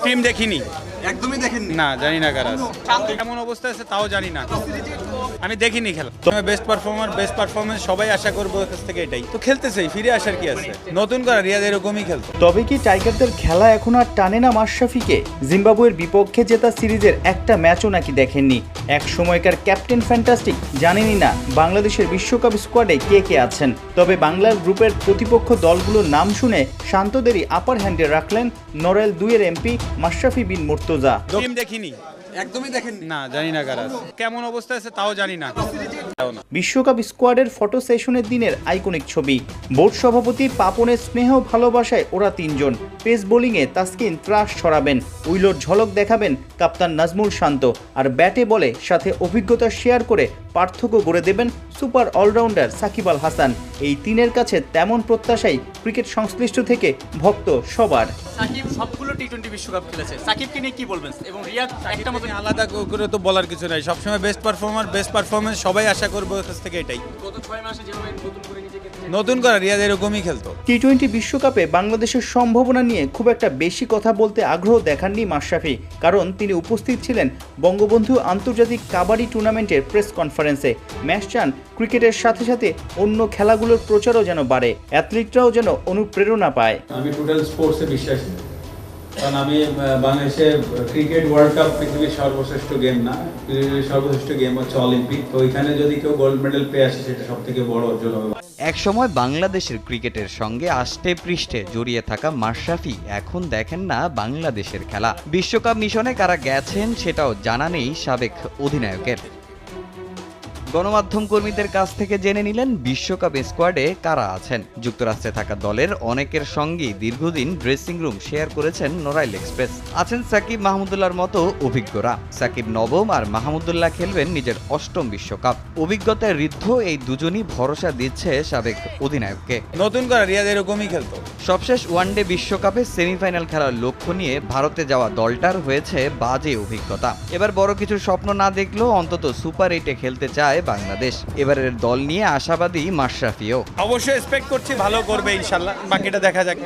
Team দেখিনি, একদমই দেখেননি? না জানি না কারা আছে। কেমন অবস্থা আছে তাও জানি না, আমি দেখিনি খেলা। তবে বেস্ট পারফরমেন্স সবাই আশা করবো ওর কাছ থেকে, এটাই তো খেলতেছেই, ফিরে আসার কি আছে, নতুন করে রিয়াদ এরকমই খেলতো। তবে কি টাইগারদের খেলা এখন আর টানে না মাশরাফিকে? জিম্বাবুয়ের বিপক্ষে জেতা সিরিজের একটা ম্যাচও নাকি দেখেননি? এক সময়কার ক্যাপ্টেন ফ্যান্টাস্টিক জানেনই না বাংলাদেশের বিশ্বকাপ স্কোয়াডে কে কে আছেন। তবে বাংলার গ্রুপের প্রতিপক্ষ দলগুলোর নাম শুনে শান্তদেরই আপার হ্যান্ডে রাখলেন নরেল 2-এর এমপি মাশরাফি বিন মুর্তজা। টিম দেখিনি, একদমই দেখেননি? না জানি না কারা আছে। কেমন অবস্থা আছে তাও জানি না। বিশ্বকাপ স্কোয়াডের ফটো সেশনের দিনের আইকনিক ছবি। বোর্ড সভাপতি পাপনের স্নেহ ভালোবাসায় ওরা তিনজন। পেস বোলিংয়ে তাসকিন ত্রাস ছড়াবেন, উইলোর ঝলক দেখাবেন কাপ্তান নাজমুল শান্ত, আর ব্যাটে বলে সাথে অভিজ্ঞতা শেয়ার করে পার্থক্য গড়ে দেবেন সুপার অলরাউন্ডার সাকিব আল হাসান। এই তিনের কাছে তেমন প্রত্যাশাই ক্রিকেট সংশ্লিষ্ট থেকে ভক্ত সবার। সাকিব সবগুলো টি-20 বিশ্বকাপ খেলেছে, সাকিবকে নিয়ে কি বলবেন? এবং রিয়াদ একটা মতো আলাদা করে তো বলার কিছু নাই, সবসময় বেস্ট পারফরমেন্স সবাই আশা করবো ওর কাছ থেকে, এটাই গত 6 মাসে যেভাবে নতুন করে নিজেকে নতুন করে রিয়াদ এরকমই খেলতো। টি-20 বিশ্বকাপে বাংলাদেশের সম্ভাবনা নিয়ে খুব একটা বেশি কথা বলতে আগ্রহ দেখাননি মাশরাফি, কারণ তিনি উপস্থিত ছিলেন বঙ্গবন্ধু আন্তর্জাতিক কাবাডি টুর্নামেন্টের প্রেস কনফারেন্সে। ম্যাচ চান ক্রিকেটের সাথে সাথে অন্য খেলাগুলোর প্রচারও যেন বাড়ে, অ্যাথলিটরাও যেন অনুপ্রেরণা পায়। আমি টোটাল স্পোর্টসে বিশ্বাসী, কারণ আমি বাংলাদেশে ক্রিকেট ওয়ার্ল্ড কাপ পৃথিবীর সর্বশ্রেষ্ঠ গেম না, পৃথিবীর সর্বশ্রেষ্ঠ গেম হচ্ছে অলিম্পিক। তো ওইখানে যদি কেউ গোল্ড মেডেল পেয়ে আসে সেটা সব থেকে বড় অর্জন হবে। একসময় বাংলাদেশের ক্রিকেটের সঙ্গে আষ্টে পৃষ্ঠে জড়িয়ে থাকা মাশরাফি এখন দেখেন না বাংলাদেশের খেলা। বিশ্বকাপ মিশনে কারা গেছেন সেটাও জানা নেই সাবেক অধিনায়কের। গণমাধ্যম কর্মীদের কাছ থেকে জেনে নিলেন বিশ্বকাপ স্কোয়াডে কারা আছেন। যুক্তরাষ্ট্রে থাকা দলের অনেকের সঙ্গেই দীর্ঘদিন ড্রেসিং রুম শেয়ার করেছেন নড়াইল এক্সপ্রেস। আছেন সাকিব মাহমুদুল্লাহর মতো অভিজ্ঞরা। সাকিব নবম আর মাহমুদুল্লাহ খেলবেন নিজের 8ম বিশ্বকাপ। অভিজ্ঞতায় ঋদ্ধ এই দুজনই ভরসা দিচ্ছে সাবেক অধিনায়ককে। নতুন করে রিয়াদ এরকমই খেলতো। সবশেষ ওয়ানডে বিশ্বকাপে সেমিফাইনাল খেলার লক্ষ্য নিয়ে ভারতে যাওয়া দলটার হয়েছে বাজে অভিজ্ঞতা। এবার বড় কিছু স্বপ্ন না দেখলেও অন্তত সুপার 8-এ খেলতে চায় বাংলাদেশ। এবারের দল নিয়ে আশাবাদী মাশরাফিও। অবশ্যই এক্সপেক্ট করছি ভালো করবে ইনশাল্লাহ, বাকিটা দেখা যাক।